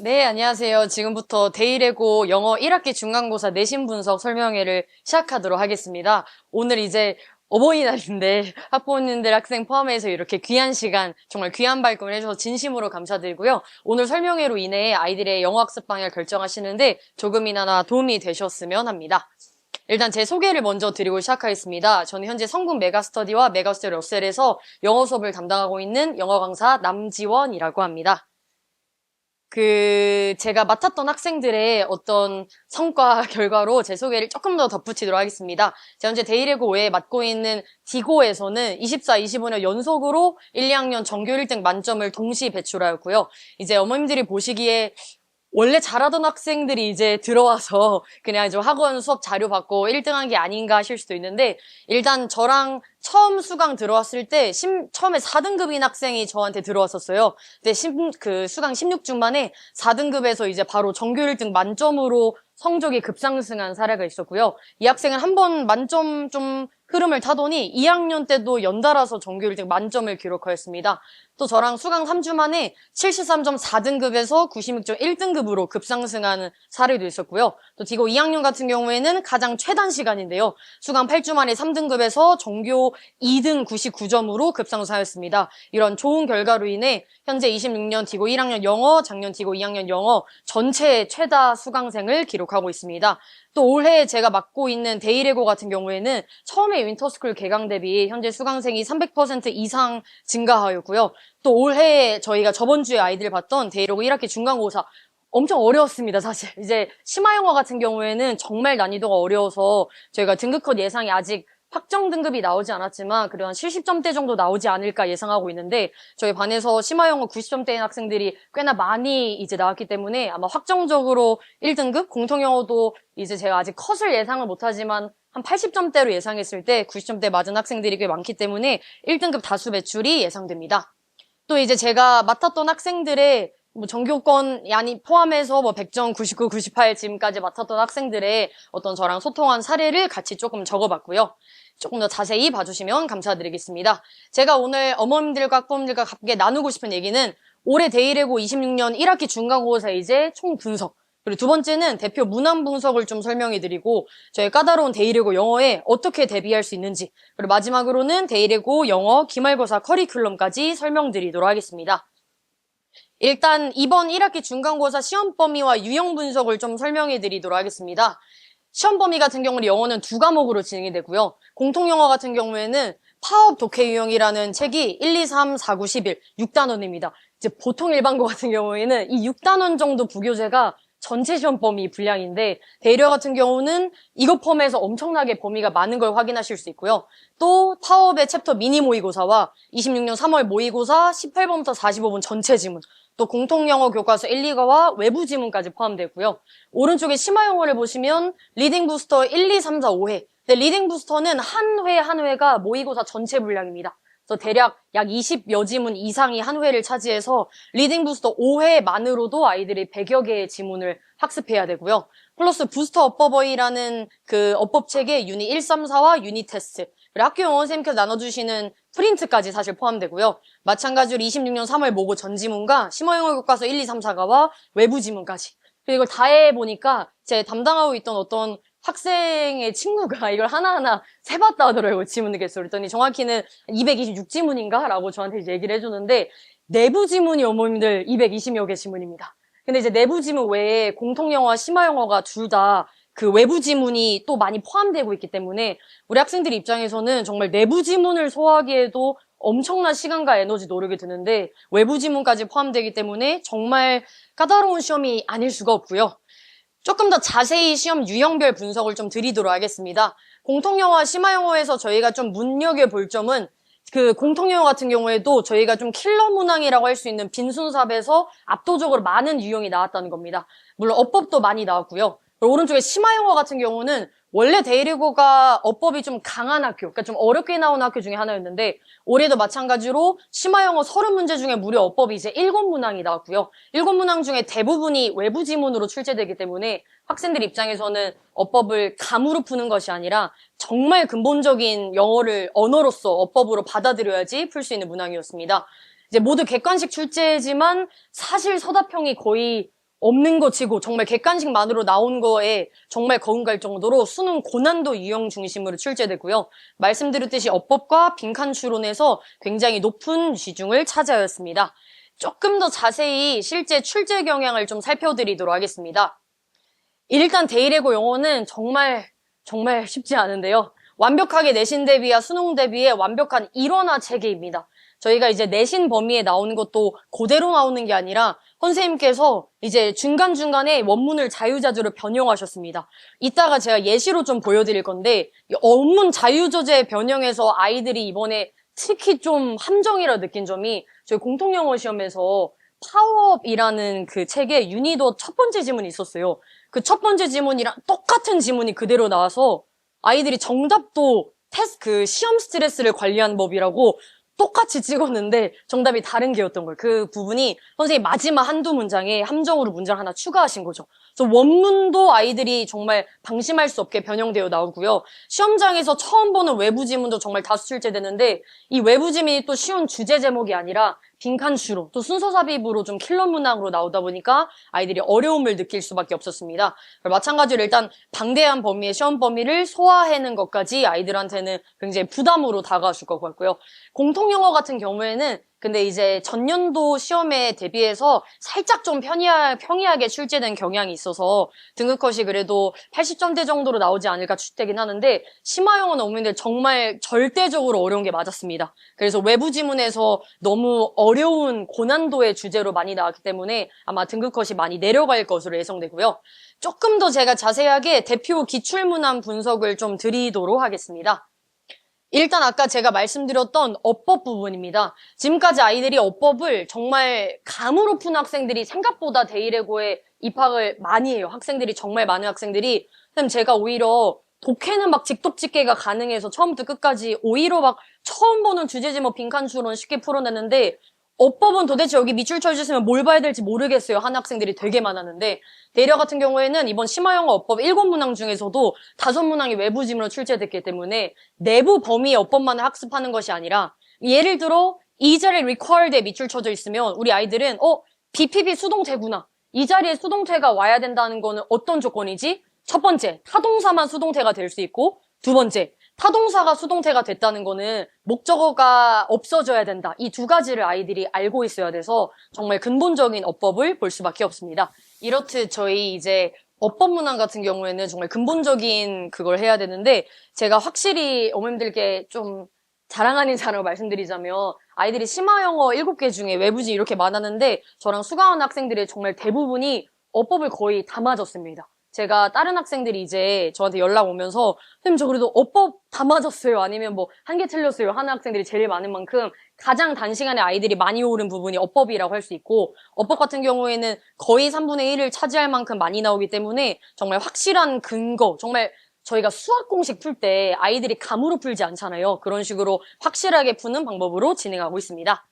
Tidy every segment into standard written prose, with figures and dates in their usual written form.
네, 안녕하세요. 지금부터 데이레고 영어 1학기 중간고사 내신 분석 설명회를 시작하도록 하겠습니다. 오늘 이제 어버이날인데 학부모님들 학생 포함해서 이렇게 귀한 시간, 정말 귀한 발걸음을 해주셔서 진심으로 감사드리고요. 오늘 설명회로 인해 아이들의 영어 학습 방향을 결정하시는데 조금이나마 도움이 되셨으면 합니다. 일단 제 소개를 먼저 드리고 시작하겠습니다. 저는 현재 성북 메가스터디와 메가스터디 러셀에서 영어 수업을 담당하고 있는 영어 강사 남지원이라고 합니다. 제가 맡았던 학생들의 어떤 성과 결과로 제 소개를 조금 더 덧붙이도록 하겠습니다. 제가 현재 데이레고 외에 맡고 있는 디고에서는 24, 25년 연속으로 1, 2학년 전교 1등 만점을 동시 배출하였고요. 이제 어머님들이 보시기에 원래 잘하던 학생들이 이제 들어와서 그냥 좀 학원 수업 자료 받고 1등한 게 아닌가 하실 수도 있는데, 일단 저랑 처음 수강 들어왔을 때 처음에 4등급인 학생이 저한테 들어왔었어요. 근데 수강 16주 만에 4등급에서 이제 바로 전교 1등 만점으로 성적이 급상승한 사례가 있었고요. 이 학생은 한 번 만점 좀 흐름을 타더니 2학년 때도 연달아서 전교 1등 만점을 기록하였습니다. 또 저랑 수강 3주 만에 73점 4등급에서 96점 1등급으로 급상승하는 사례도 있었고요. 또 디고 2학년 같은 경우에는 가장 최단 시간인데요. 수강 8주 만에 3등급에서 전교 2등 99점으로 급상승하였습니다. 이런 좋은 결과로 인해 현재 26년 디고 1학년 영어, 작년 디고 2학년 영어 전체 최다 수강생을 기록하고 있습니다. 또 올해 제가 맡고 있는 데이레고 같은 경우에는 처음에 윈터스쿨 개강 대비 현재 수강생이 300% 이상 증가하였고요. 또 올해 저희가 저번 주에 아이들 봤던 데이레고 1학기 중간고사 엄청 어려웠습니다, 사실. 이제 심화영어 같은 경우에는 정말 난이도가 어려워서 저희가 등급컷 예상이 아직 확정 등급이 나오지 않았지만 그래도 한 70점대 정도 나오지 않을까 예상하고 있는데, 저희 반에서 심화영어 90점대인 학생들이 꽤나 많이 이제 나왔기 때문에 아마 확정적으로 1등급, 공통영어도 이제 제가 아직 컷을 예상을 못하지만 한 80점대로 예상했을 때 90점대 맞은 학생들이 꽤 많기 때문에 1등급 다수 배출이 예상됩니다. 또 이제 제가 맡았던 학생들의 전교권 야니 포함해서 100점, 99, 98 지금까지 맡았던 학생들의 어떤 저랑 소통한 사례를 같이 조금 적어봤고요. 조금 더 자세히 봐주시면 감사드리겠습니다. 제가 오늘 어머님들과 학부모님들과 함께 나누고 싶은 얘기는 올해 데이레고 26년 1학기 중간고사 이제 총 분석, 그리고 두 번째는 대표 문항 분석을 좀 설명해드리고 저희 까다로운 데이레고 영어에 어떻게 대비할 수 있는지, 그리고 마지막으로는 데이레고 영어 기말고사 커리큘럼까지 설명드리도록 하겠습니다. 일단 이번 1학기 중간고사 시험 범위와 유형 분석을 좀 설명해드리도록 하겠습니다. 시험 범위 같은 경우는 영어는 2과목으로 진행이 되고요. 공통영어 같은 경우에는 파업 독해 유형이라는 책이 1, 2, 3, 4, 9, 11, 6단원입니다. 이제 보통 일반고 같은 경우에는 이 6단원 정도 부교재가 전체 시험 범위 분량인데, 데이러 같은 경우는 이것 포함해서 엄청나게 범위가 많은 걸 확인하실 수 있고요. 또 파업의 챕터 미니 모의고사와 26년 3월 모의고사 18번부터 45번 전체 지문, 또 공통영어 교과서 1, 2과와 외부 지문까지 포함되고요. 오른쪽에 심화영어를 보시면 리딩 부스터 1, 2, 3, 4, 5회. 근데 리딩 부스터는 한 회 한 회가 모의고사 전체 분량입니다. 그래서 대략 약 20여 지문 이상이 한 회를 차지해서 리딩 부스터 5회만으로도 아이들이 100여 개의 지문을 학습해야 되고요. 플러스 부스터 어법어이라는 그 어법책에 유닛 1, 3, 4와 유닛 테스트, 그리고 학교 영어 선생님께서 나눠주시는 프린트까지 사실 포함되고요. 마찬가지로 26년 3월 모고 전지문과 심화영어 교과서 1, 2, 3, 4가와 외부 지문까지. 그리고 이걸 다 해보니까 제 담당하고 있던 어떤 학생의 친구가 이걸 하나하나 세봤다 하더라고요, 지문 개수. 그랬더니 정확히는 226지문인가? 라고 저한테 이제 얘기를 해주는데, 내부 지문이 어머님들 220여 개 지문입니다. 근데 이제 내부 지문 외에 공통영어와 심화영어가 둘 다 그 외부 지문이 또 많이 포함되고 있기 때문에 우리 학생들 입장에서는 정말 내부 지문을 소화하기에도 엄청난 시간과 에너지 노력이 드는데, 외부 지문까지 포함되기 때문에 정말 까다로운 시험이 아닐 수가 없고요. 조금 더 자세히 시험 유형별 분석을 좀 드리도록 하겠습니다. 공통영어와 심화영어에서 저희가 좀 눈여겨볼 점은, 그 공통영어 같은 경우에도 저희가 좀 킬러 문항이라고 할 수 있는 빈순삽에서 압도적으로 많은 유형이 나왔다는 겁니다. 물론 어법도 많이 나왔고요. 그리고 오른쪽에 심화영어 같은 경우는 원래 데이레고가 어법이 좀 강한 학교, 그러니까 좀 어렵게 나오는 학교 중에 하나였는데, 올해도 마찬가지로 심화영어 30문제 중에 무려 어법이 이제 7문항이 나왔고요. 7문항 중에 대부분이 외부 지문으로 출제되기 때문에 학생들 입장에서는 어법을 감으로 푸는 것이 아니라 정말 근본적인 영어를 언어로서 어법으로 받아들여야지 풀 수 있는 문항이었습니다. 이제 모두 객관식 출제지만 사실 서답형이 거의 없는 거 치고 정말 객관식만으로 나온 거에 정말 거운갈 정도로 수능 고난도 유형 중심으로 출제되고요. 말씀드렸듯이 어법과 빈칸 추론에서 굉장히 높은 비중을 차지하였습니다. 조금 더 자세히 실제 출제 경향을 좀 살펴드리도록 하겠습니다. 일단 데일외고 영어는 정말 쉽지 않은데요. 완벽하게 내신 대비와 수능 대비의 완벽한 일원화 체계입니다. 저희가 이제 내신 범위에 나오는 것도 그대로 나오는 게 아니라 선생님께서 이제 중간중간에 원문을 자유자재로 변형하셨습니다. 이따가 제가 예시로 좀 보여드릴 건데 원문 자유자재 변형에서 아이들이 이번에 특히 좀 함정이라 느낀 점이 저희 공통영어 시험에서 파워업이라는 그 책에 유니도 첫 번째 지문이 있었어요. 그 첫 번째 지문이랑 똑같은 지문이 그대로 나와서 아이들이 정답도 그 시험 스트레스를 관리하는 법이라고 똑같이 찍었는데 정답이 다른 게였던 거예요. 그 부분이 선생님이 마지막 한두 문장에 함정으로 문장을 하나 추가하신 거죠. 그래서 원문도 아이들이 정말 방심할 수 없게 변형되어 나오고요. 시험장에서 처음 보는 외부 지문도 정말 다수 출제되는데 이 외부 지문이 또 쉬운 주제 제목이 아니라 빈칸 추론, 또 순서 삽입으로 좀 킬러 문항으로 나오다 보니까 아이들이 어려움을 느낄 수밖에 없었습니다. 마찬가지로 일단 방대한 범위의 시험 범위를 소화해내는 것까지 아이들한테는 굉장히 부담으로 다가왔을 것 같고요. 공통영어 같은 경우에는 근데 이제 전년도 시험에 대비해서 살짝 좀 평이하게 출제된 경향이 있어서 등급컷이 그래도 80점대 정도로 나오지 않을까 추측되긴 하는데 심화영어는 어머님들 정말 절대적으로 어려운 게 맞았습니다. 그래서 외부 지문에서 너무 어려운 고난도의 주제로 많이 나왔기 때문에 아마 등급컷이 많이 내려갈 것으로 예상되고요. 조금 더 제가 자세하게 대표 기출문항 분석을 좀 드리도록 하겠습니다. 일단 아까 제가 말씀드렸던 어법 부분입니다. 지금까지 아이들이 어법을 정말 감으로 푼 학생들이 생각보다 데일외고에 입학을 많이 해요. 학생들이 정말 많은 학생들이. 선생님 제가 오히려 독해는 막 직독직계가 가능해서 처음부터 끝까지 오히려 막 처음 보는 주제 제목 빈칸 추론 쉽게 풀어냈는데 어법은 도대체 여기 밑줄 쳐주시면 뭘 봐야 될지 모르겠어요. 하는 학생들이 되게 많았는데 대려 같은 경우에는 이번 심화영어 어법 7문항 중에서도 5문항이 외부 지문으로 출제됐기 때문에 내부 범위의 어법만을 학습하는 것이 아니라 예를 들어 이 자리에 required에 밑줄 쳐져 있으면 우리 아이들은 BPB 수동태구나. 이 자리에 수동태가 와야 된다는 거는 어떤 조건이지? 첫 번째, 타동사만 수동태가 될 수 있고 두 번째, 타동사가 수동태가 됐다는 거는 목적어가 없어져야 된다. 이 두 가지를 아이들이 알고 있어야 돼서 정말 근본적인 어법을 볼 수밖에 없습니다. 이렇듯 저희 이제 어법 문항 같은 경우에는 정말 근본적인 그걸 해야 되는데 제가 확실히 어머님들께 좀 자랑하는 자랑을 말씀드리자면 아이들이 심화영어 7개 중에 외부지 이렇게 많았는데 저랑 수강한 학생들의 정말 대부분이 어법을 거의 다 맞았습니다. 제가 다른 학생들이 이제 저한테 연락 오면서 선생님 저 그래도 어법 다 맞았어요. 아니면 뭐 한 개 틀렸어요. 하는 학생들이 제일 많은 만큼 가장 단시간에 아이들이 많이 오른 부분이 어법이라고 할 수 있고 어법 같은 경우에는 거의 3분의 1을 차지할 만큼 많이 나오기 때문에 정말 확실한 근거, 정말 저희가 수학 공식 풀 때 아이들이 감으로 풀지 않잖아요. 그런 식으로 확실하게 푸는 방법으로 진행하고 있습니다.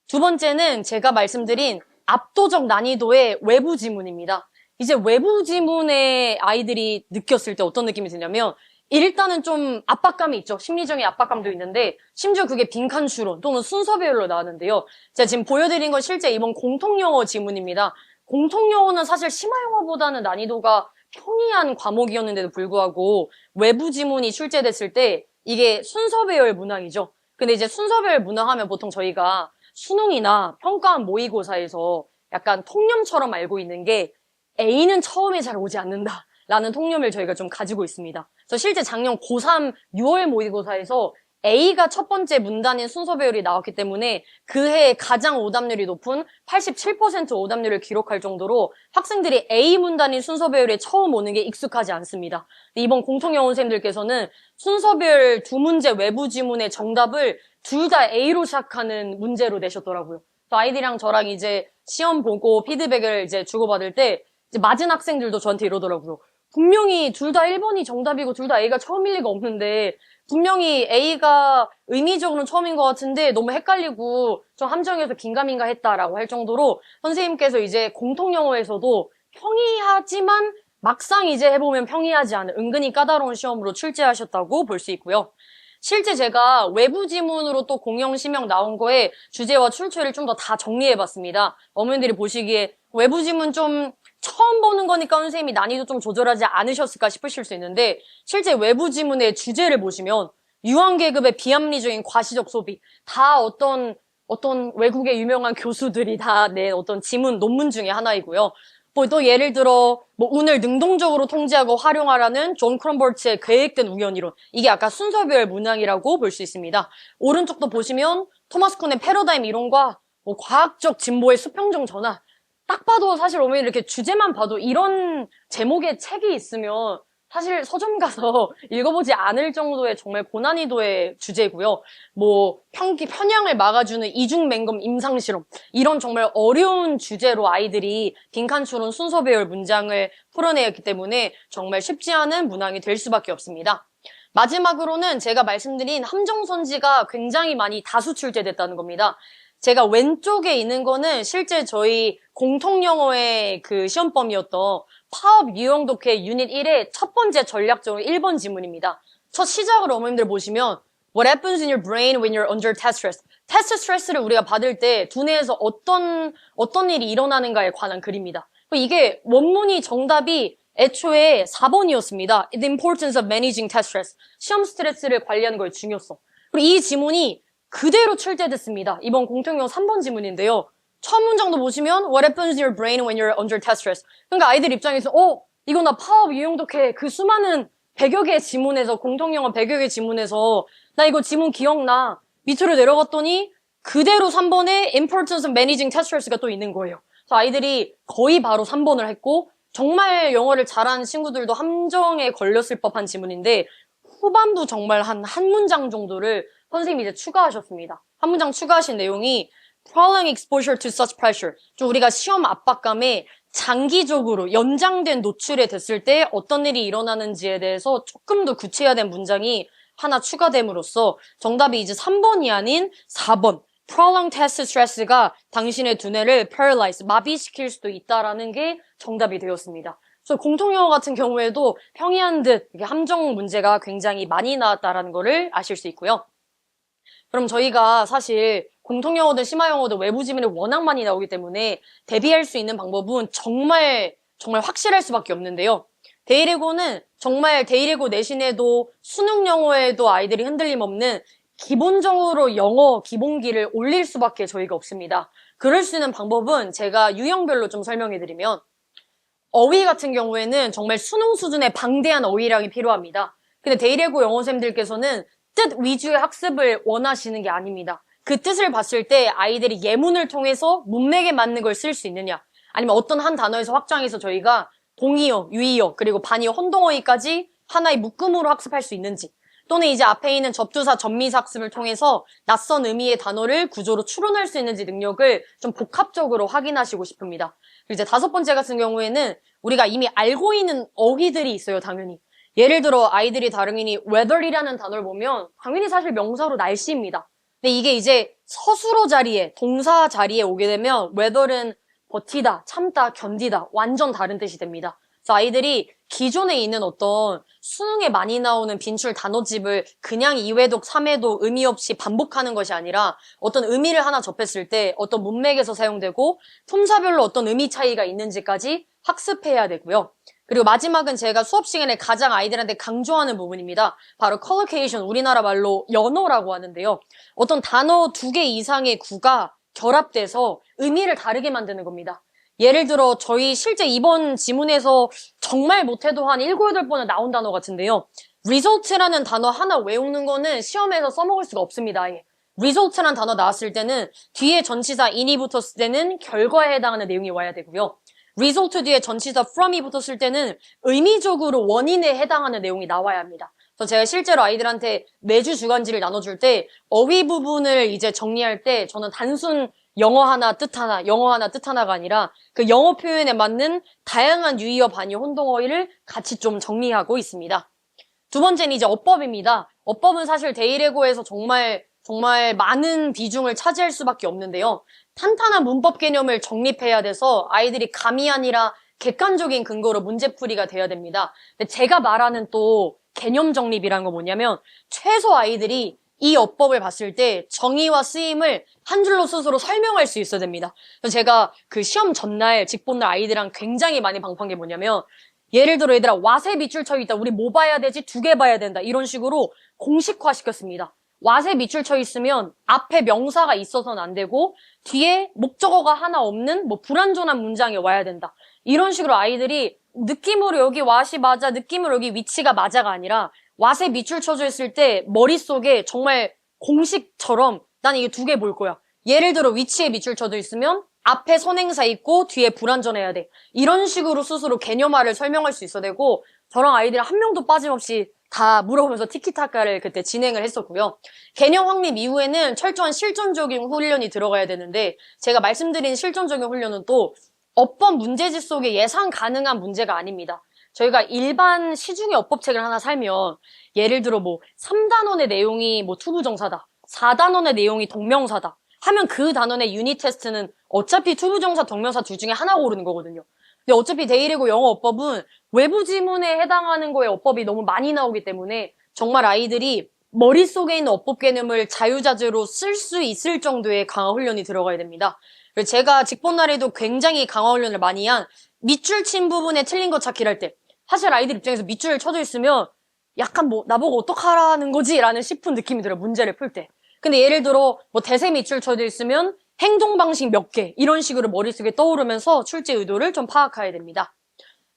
두 번째는 제가 말씀드린 압도적 난이도의 외부 지문입니다. 이제 외부 지문에 아이들이 느꼈을 때 어떤 느낌이 드냐면 일단은 좀 압박감이 있죠. 심리적인 압박감도 있는데 심지어 그게 빈칸 추론 또는 순서 배열로 나왔는데요. 제가 지금 보여드린 건 실제 이번 공통영어 지문입니다. 공통영어는 사실 심화영어보다는 난이도가 평이한 과목이었는데도 불구하고 외부 지문이 출제됐을 때 이게 순서 배열 문항이죠. 근데 이제 순서 배열 문항하면 보통 저희가 수능이나 평가원 모의고사에서 약간 통념처럼 알고 있는 게 A는 처음에 잘 오지 않는다라는 통념을 저희가 좀 가지고 있습니다. 그래서 실제 작년 고3 6월 모의고사에서 A가 첫 번째 문단인 순서 배열이 나왔기 때문에 그 해에 가장 오답률이 높은 87% 오답률을 기록할 정도로 학생들이 A 문단인 순서 배열에 처음 오는 게 익숙하지 않습니다. 이번 공통영어 선생님들께서는 순서 배열 두 문제 외부 지문의 정답을 둘 다 A로 시작하는 문제로 내셨더라고요. 아이들이랑 저랑 이제 시험 보고 피드백을 이제 주고받을 때 이제 맞은 학생들도 저한테 이러더라고요. 분명히 둘 다 1번이 정답이고 둘 다 A가 처음일 리가 없는데 분명히 A가 의미적으로는 처음인 것 같은데 너무 헷갈리고 좀 함정에서 긴가민가 했다라고 할 정도로 선생님께서 이제 공통영어에서도 평이하지만 막상 이제 해보면 평이하지 않은 은근히 까다로운 시험으로 출제하셨다고 볼 수 있고요. 실제 제가 외부 지문으로 또 공영, 심형 나온 거에 주제와 출처를 좀 더 다 정리해봤습니다. 어머님들이 보시기에 외부 지문 좀 처음 보는 거니까 선생님이 난이도 좀 조절하지 않으셨을까 싶으실 수 있는데 실제 외부 지문의 주제를 보시면 유한계급의 비합리적인 과시적 소비 다 어떤 외국의 유명한 교수들이 다 낸 어떤 지문 논문 중에 하나이고요. 뭐 또 예를 들어 뭐 운을 능동적으로 통제하고 활용하라는 존 크롬볼트의 계획된 우연이론 이게 아까 순서별 문항이라고 볼 수 있습니다. 오른쪽도 보시면 토마스 쿤의 패러다임 이론과 뭐 과학적 진보의 수평적 전환 딱 봐도 사실 어머니 이렇게 주제만 봐도 이런 제목의 책이 있으면 사실 서점 가서 읽어보지 않을 정도의 정말 고난이도의 주제고요. 뭐 편향을 막아주는 이중맹검 임상실험 이런 정말 어려운 주제로 아이들이 빈칸추론 순서 배열 문장을 풀어내었기 때문에 정말 쉽지 않은 문항이 될 수밖에 없습니다. 마지막으로는 제가 말씀드린 함정선지가 굉장히 많이 다수 출제됐다는 겁니다. 제가 왼쪽에 있는 거는 실제 저희 공통영어의 그 시험범위였던 파업 유형 독해 유닛 1의 첫 번째 전략적으로 1번 지문입니다. 첫 시작을 어머님들 보시면 What happens in your brain when you're under test stress? 테스트 스트레스를 우리가 받을 때 두뇌에서 어떤 일이 일어나는가에 관한 글입니다. 이게 원문이 정답이 애초에 4번이었습니다. The importance of managing test stress. 시험 스트레스를 관리하는 거의 중요성. 그리고 이 지문이 그대로 출제됐습니다. 이번 공통영 3번 지문인데요. 첫 문장도 보시면 What happens in your brain when you're under test stress? 그러니까 아이들 입장에서 이거 나 파업 유형 독해 그 수많은 100여 개의 지문에서 공통영어 100여 개의 지문에서 나 이거 지문 기억나. 밑으로 내려갔더니 그대로 3번에 Importance of Managing Test Stress가 또 있는 거예요. 그래서 아이들이 거의 바로 3번을 했고 정말 영어를 잘하는 친구들도 함정에 걸렸을 법한 지문인데 후반부 정말 한 문장 정도를 선생님이 이제 추가하셨습니다. 한 문장 추가하신 내용이 Prolonged exposure to such pressure. 좀 우리가 시험 압박감에 장기적으로 연장된 노출에 됐을 때 어떤 일이 일어나는지에 대해서 조금 더 구체화된 문장이 하나 추가됨으로써 정답이 이제 3번이 아닌 4번. Prolonged test stress가 당신의 두뇌를 paralyze, 마비시킬 수도 있다라는 게 정답이 되었습니다. 그래서 공통영어 같은 경우에도 평이한 듯 함정 문제가 굉장히 많이 나왔다라는 거를 아실 수 있고요. 그럼 저희가 사실 공통영어든 심화영어든 외부 지문이 워낙 많이 나오기 때문에 대비할 수 있는 방법은 정말 확실할 수밖에 없는데요. 데일에고는 정말 데일에고 내신에도 수능 영어에도 아이들이 흔들림 없는 기본적으로 영어 기본기를 올릴 수밖에 저희가 없습니다. 그럴 수 있는 방법은 제가 유형별로 좀 설명해드리면 어휘 같은 경우에는 정말 수능 수준의 방대한 어휘량이 필요합니다. 근데 데일에고 영어쌤들께서는 뜻 위주의 학습을 원하시는 게 아닙니다. 그 뜻을 봤을 때 아이들이 예문을 통해서 문맥에 맞는 걸 쓸 수 있느냐 아니면 어떤 한 단어에서 확장해서 저희가 동의어, 유의어, 그리고 반의어, 혼동어휘까지 하나의 묶음으로 학습할 수 있는지 또는 이제 앞에 있는 접두사, 접미사 학습을 통해서 낯선 의미의 단어를 구조로 추론할 수 있는지 능력을 좀 복합적으로 확인하시고 싶습니다. 그리고 이제 5번째 같은 경우에는 우리가 이미 알고 있는 어휘들이 있어요, 당연히. 예를 들어 아이들이 당연히 weather이라는 단어를 보면 당연히 사실 명사로 날씨입니다. 근데 이게 이제 서술어 자리에, 동사 자리에 오게 되면 weather은 버티다, 참다, 견디다 완전 다른 뜻이 됩니다. 그래서 아이들이 기존에 있는 어떤 수능에 많이 나오는 빈출 단어집을 그냥 2회독, 3회독 의미 없이 반복하는 것이 아니라 어떤 의미를 하나 접했을 때 어떤 문맥에서 사용되고 품사별로 어떤 의미 차이가 있는지까지 학습해야 되고요. 그리고 마지막은 제가 수업 시간에 가장 아이들한테 강조하는 부분입니다. 바로 collocation, 우리나라 말로 연어라고 하는데요. 어떤 단어 2개 이상의 구가 결합돼서 의미를 다르게 만드는 겁니다. 예를 들어 저희 실제 이번 지문에서 정말 못해도 한 7, 8번은 나온 단어 같은데요. result라는 단어 하나 외우는 거는 시험에서 써먹을 수가 없습니다. 아예. result라는 단어 나왔을 때는 뒤에 전치사 in이 붙었을 때는 결과에 해당하는 내용이 와야 되고요. result 뒤에 전치사 from이 붙었을 때는 의미적으로 원인에 해당하는 내용이 나와야 합니다. 그래서 제가 실제로 아이들한테 매주 주간지를 나눠줄 때 어휘 부분을 이제 정리할 때 저는 단순 영어 하나 뜻 하나, 영어 하나 뜻 하나가 아니라 그 영어 표현에 맞는 다양한 유의어, 반의어, 혼동어휘를 같이 좀 정리하고 있습니다. 두 번째는 이제 어법입니다. 어법은 사실 데일에고에서 정말 많은 비중을 차지할 수밖에 없는데요. 탄탄한 문법 개념을 정립해야 돼서 아이들이 감이 아니라 객관적인 근거로 문제풀이가 돼야 됩니다. 근데 제가 말하는 또 개념 정립이라는 건 뭐냐면 최소 아이들이 이 어법을 봤을 때 정의와 쓰임을 한 줄로 스스로 설명할 수 있어야 됩니다. 그래서 제가 그 시험 전날, 직본날 아이들이랑 굉장히 많이 방판 게 뭐냐면 예를 들어 얘들아 왓에 밑줄 쳐 있다. 우리 뭐 봐야 되지? 두 개 봐야 된다. 이런 식으로 공식화 시켰습니다. 왓에 밑줄 쳐 있으면 앞에 명사가 있어서는 안 되고 뒤에 목적어가 하나 없는 뭐 불완전한 문장이 와야 된다. 이런 식으로 아이들이 느낌으로 여기 왓이 맞아, 느낌으로 여기 위치가 맞아가 아니라 왓에 밑줄 쳐져 있을 때 머릿속에 정말 공식처럼 나는 이게 두 개 볼 거야. 예를 들어 위치에 밑줄 쳐져 있으면 앞에 선행사 있고 뒤에 불완전해야 돼. 이런 식으로 스스로 개념화를 설명할 수 있어야 되고 저랑 아이들 한 명도 빠짐없이 다 물어보면서 티키타카를 그때 진행을 했었고요. 개념 확립 이후에는 철저한 실전적인 훈련이 들어가야 되는데 제가 말씀드린 실전적인 훈련은 또 어법 문제집 속에 예상 가능한 문제가 아닙니다. 저희가 일반 시중의 어법책을 하나 살면 예를 들어 뭐 3단원의 내용이 뭐 투부정사다. 4단원의 내용이 동명사다. 하면 그 단원의 유닛 테스트는 어차피 투부정사, 동명사 둘 중에 하나 고르는 거거든요. 근데 어차피 데일이고 영어 어법은 외부 지문에 해당하는 거에 어법이 너무 많이 나오기 때문에 정말 아이들이 머릿속에 있는 어법 개념을 자유자재로 쓸 수 있을 정도의 강화 훈련이 들어가야 됩니다. 그래서 제가 직본날에도 굉장히 강화 훈련을 많이 한 밑줄 친 부분에 틀린 거 찾기를 할 때 사실 아이들 입장에서 밑줄 쳐져 있으면 약간 뭐 나보고 어떡하라는 거지? 라는 싶은 느낌이 들어요. 문제를 풀 때. 근데 예를 들어 뭐 대세 밑줄 쳐져 있으면 행동 방식 몇 개 이런 식으로 머릿속에 떠오르면서 출제 의도를 좀 파악해야 됩니다.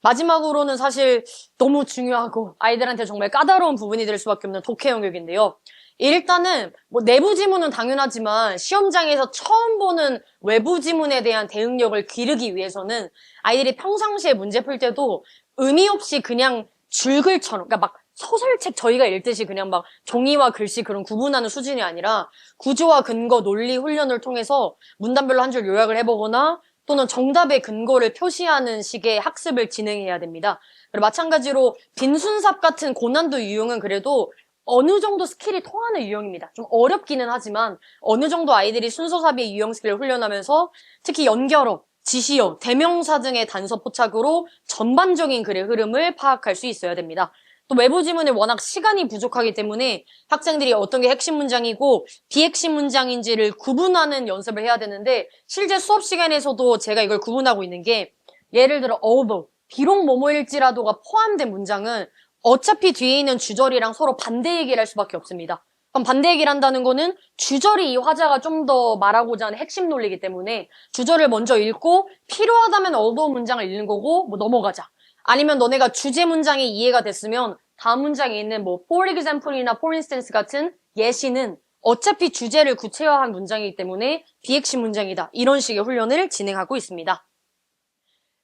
마지막으로는 사실 너무 중요하고 아이들한테 정말 까다로운 부분이 될 수밖에 없는 독해 영역인데요. 일단은 뭐 내부 지문은 당연하지만 시험장에서 처음 보는 외부 지문에 대한 대응력을 기르기 위해서는 아이들이 평상시에 문제 풀 때도 의미 없이 그냥 줄글처럼 그러니까 막 소설책 저희가 읽듯이 그냥 막 종이와 글씨 그런 구분하는 수준이 아니라 구조와 근거, 논리 훈련을 통해서 문단별로 한 줄 요약을 해보거나 또는 정답의 근거를 표시하는 식의 학습을 진행해야 됩니다. 그리고 마찬가지로 빈순삽 같은 고난도 유형은 그래도 어느 정도 스킬이 통하는 유형입니다. 좀 어렵기는 하지만 어느 정도 아이들이 순서삽의 유형 스킬을 훈련하면서 특히 연결어, 지시어, 대명사 등의 단서 포착으로 전반적인 글의 흐름을 파악할 수 있어야 됩니다. 또 외부 지문에 워낙 시간이 부족하기 때문에 학생들이 어떤 게 핵심 문장이고 비핵심 문장인지를 구분하는 연습을 해야 되는데 실제 수업 시간에서도 제가 이걸 구분하고 있는 게 예를 들어 although, 비록 뭐뭐일지라도가 포함된 문장은 어차피 뒤에 있는 주절이랑 서로 반대 얘기를 할 수밖에 없습니다. 그럼 반대 얘기를 한다는 거는 주절이 이 화자가 좀 더 말하고자 하는 핵심 논리이기 때문에 주절을 먼저 읽고 필요하다면 although 문장을 읽는 거고 뭐 넘어가자. 아니면 너네가 주제 문장이 이해가 됐으면 다음 문장에 있는 뭐 for example이나 for instance 같은 예시는 어차피 주제를 구체화한 문장이기 때문에 비핵심 문장이다. 이런 식의 훈련을 진행하고 있습니다.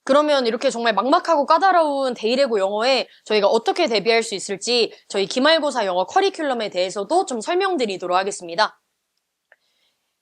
그러면 이렇게 정말 막막하고 까다로운 데일외고 영어에 저희가 어떻게 대비할 수 있을지 저희 기말고사 영어 커리큘럼에 대해서도 좀 설명드리도록 하겠습니다.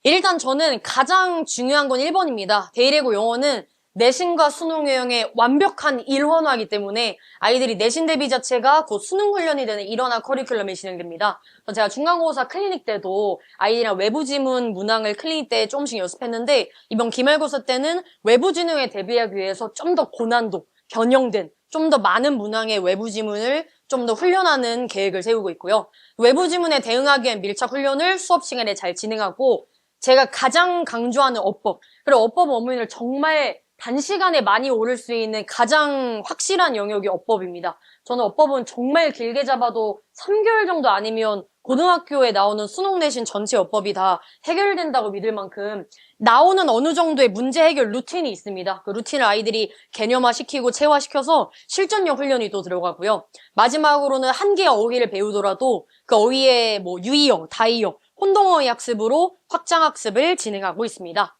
일단 저는 가장 중요한 건 1번입니다. 데일외고 영어는 내신과 수능 유형의 완벽한 일원화이기 때문에 아이들이 내신 대비 자체가 곧 수능 훈련이 되는 일원화 커리큘럼이 진행됩니다. 제가 중간고사 클리닉 때도 아이들이랑 외부 지문 문항을 클리닉 때 조금씩 연습했는데 이번 기말고사 때는 외부 지능에 대비하기 위해서 좀 더 고난도, 변형된, 좀 더 많은 문항의 외부 지문을 좀 더 훈련하는 계획을 세우고 있고요. 외부 지문에 대응하기 위한 밀착 훈련을 수업 시간에 잘 진행하고 제가 가장 강조하는 어법, 그리고 어법 원문을 정말 단시간에 많이 오를 수 있는 가장 확실한 영역이 어법입니다. 저는 어법은 정말 길게 잡아도 3개월 정도 아니면 고등학교에 나오는 수능 내신 전체 어법이 다 해결된다고 믿을 만큼 나오는 어느 정도의 문제 해결 루틴이 있습니다. 그 루틴을 아이들이 개념화시키고 체화시켜서 실전력 훈련이 또 들어가고요. 마지막으로는 한 개의 어휘를 배우더라도 그 어휘의 뭐 유의어, 다의어, 혼동어휘 학습으로 확장 학습을 진행하고 있습니다.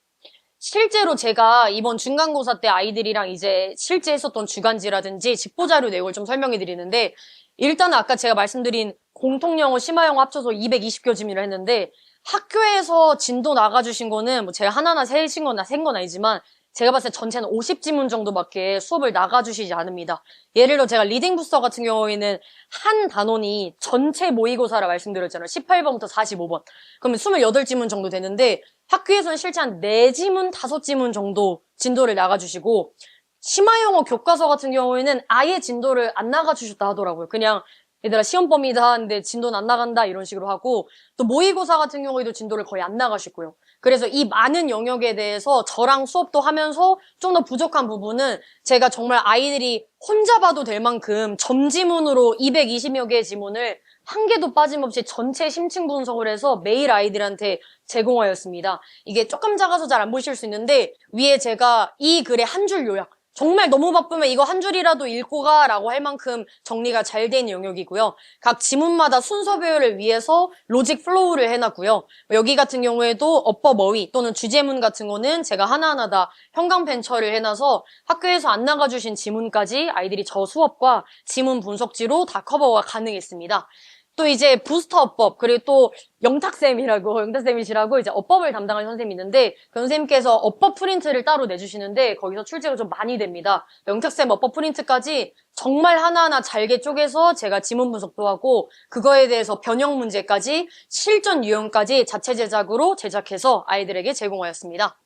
실제로 제가 이번 중간고사 때 아이들이랑 이제 실제 했었던 주간지라든지 직보자료 내용을 좀 설명해 드리는데 일단은 아까 제가 말씀드린 공통영어, 심화영어 합쳐서 220교 지문을 했는데 학교에서 진도 나가주신 거는 뭐 제가 하나하나 세신 거나 센 건 아니지만 제가 봤을 때 전체는 50지문 정도밖에 수업을 나가주시지 않습니다. 예를 들어 제가 리딩 부스터 같은 경우에는 한 단원이 전체 모의고사라 말씀드렸잖아요. 18번부터 45번. 그러면 28지문 정도 되는데 학교에서는 실제 한 4지문, 5지문 정도 진도를 나가주시고 심화영어 교과서 같은 경우에는 아예 진도를 안 나가주셨다 하더라고요. 그냥 얘들아 시험 범위다 하는데 진도는 안 나간다 이런 식으로 하고 또 모의고사 같은 경우에도 진도를 거의 안 나가시고요. 그래서 이 많은 영역에 대해서 저랑 수업도 하면서 좀 더 부족한 부분은 제가 정말 아이들이 혼자 봐도 될 만큼 점지문으로 220여 개의 지문을 한 개도 빠짐없이 전체 심층 분석을 해서 매일 아이들한테 제공하였습니다. 이게 조금 작아서 잘 안 보실 수 있는데 위에 제가 이 글의 한 줄 요약 정말 너무 바쁘면 이거 한 줄이라도 읽고 가라고 할 만큼 정리가 잘 된 영역이고요. 각 지문마다 순서 배열을 위해서 로직 플로우를 해놨고요. 여기 같은 경우에도 어법 어휘 또는 주제문 같은 거는 제가 하나하나 다 형광펜 처리를 해놔서 학교에서 안 나가주신 지문까지 아이들이 저 수업과 지문 분석지로 다 커버가 가능했습니다. 또 이제 부스터 어법, 그리고 또 영탁쌤이시라고 이제 어법을 담당하는 선생님이 있는데 그 선생님께서 어법 프린트를 따로 내주시는데 거기서 출제가 좀 많이 됩니다. 영탁쌤 어법 프린트까지 정말 하나하나 잘게 쪼개서 제가 지문 분석도 하고 그거에 대해서 변형 문제까지 실전 유형까지 자체 제작으로 제작해서 아이들에게 제공하였습니다.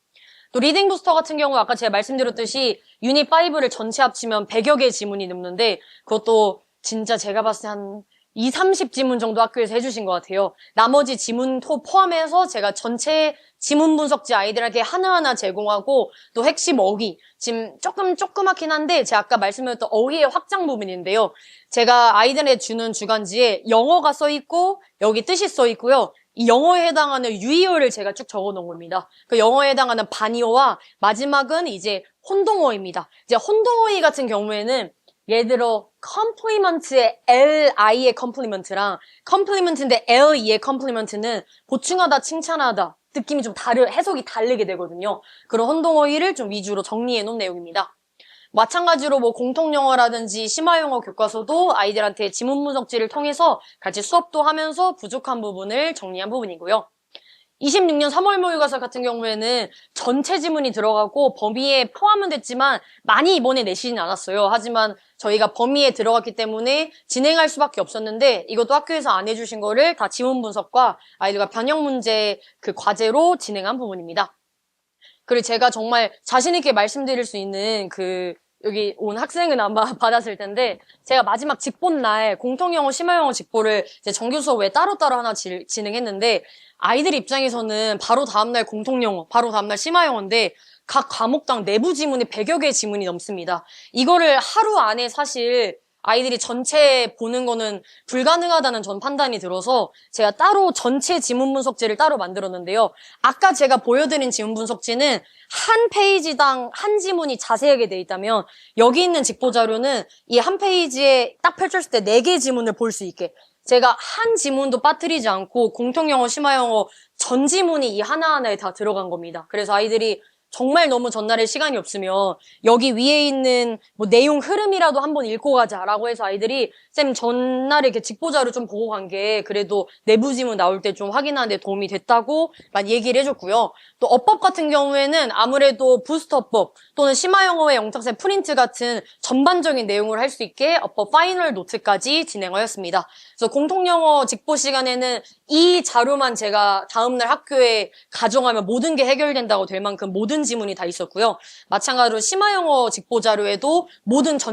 또 리딩 부스터 같은 경우 아까 제가 말씀드렸듯이 유닛 5를 전체 합치면 100여 개 지문이 넘는데 그것도 진짜 제가 봤을 때 한 30지문 정도 학교에서 해주신 것 같아요. 나머지 지문도 포함해서 제가 전체 지문 분석지 아이들에게 하나하나 제공하고 또 핵심 어휘, 지금 조그맣긴 한데 제가 아까 말씀드렸던 어휘의 확장 부분인데요. 제가 아이들에게 주는 주간지에 영어가 써있고 여기 뜻이 써있고요. 이 영어에 해당하는 유의어를 제가 쭉 적어놓은 겁니다. 그 영어에 해당하는 반의어와 마지막은 이제 혼동어입니다. 이제 혼동어휘 같은 경우에는 예를 들어 컴플리먼트의 L-I의 컴플리먼트랑 컴플리먼트인데 L-E의 컴플리먼트는 보충하다, 칭찬하다 느낌이 좀 해석이 다르게 되거든요. 그런 혼동어휘를 좀 위주로 정리해 놓은 내용입니다. 마찬가지로 뭐 공통영어라든지 심화영어 교과서도 아이들한테 지문 분석지를 통해서 같이 수업도 하면서 부족한 부분을 정리한 부분이고요. 26년 3월 모의고사 같은 경우에는 전체 지문이 들어가고 범위에 포함은 됐지만 많이 이번에 내시진 않았어요. 하지만 저희가 범위에 들어갔기 때문에 진행할 수밖에 없었는데 이것도 학교에서 안 해주신 거를 다 지문 분석과 아이들과 변형 문제 그 과제로 진행한 부분입니다. 그리고 제가 정말 자신 있게 말씀드릴 수 있는 여기 온 학생은 아마 받았을 텐데 제가 마지막 직본 날 공통영어, 심화영어 직보를 이제 정규 수업 외에 따로따로 하나 진행했는데 아이들 입장에서는 바로 다음날 공통영어, 바로 다음날 심화영어인데 각 과목당 내부 지문이 100여 개의 지문이 넘습니다. 이거를 하루 안에 사실 아이들이 전체 보는 거는 불가능하다는 전 판단이 들어서 제가 따로 전체 지문 분석지를 따로 만들었는데요. 아까 제가 보여드린 지문 분석지는 한 페이지당 한 지문이 자세하게 돼 있다면 여기 있는 직보 자료는 이 한 페이지에 딱 펼쳤을 때 4개의 지문을 볼 수 있게 제가 한 지문도 빠뜨리지 않고 공통영어, 심화영어 전 지문이 이 하나하나에 다 들어간 겁니다. 그래서 아이들이 정말 너무 전날에 시간이 없으면 여기 위에 있는 뭐 내용 흐름이라도 한번 읽고 가자라고 해서 아이들이 쌤 전날에 이렇게 직보자료 좀 보고 간 게 그래도 내부 지문 나올 때 좀 확인하는 데 도움이 됐다고 많이 얘기를 해줬고요. 또 어법 같은 경우에는 아무래도 부스터법 또는 심화영어의 영탁쌤 프린트 같은 전반적인 내용을 할 수 있게 어법 파이널 노트까지 진행하였습니다. 그래서 공통영어 직보 시간에는 이 자료만 제가 다음날 학교에 가져가면 모든 게 해결된다고 될 만큼 모든 지문이 다 있었고요. 마찬가지로 심화영어 직보 자료에도 모든 전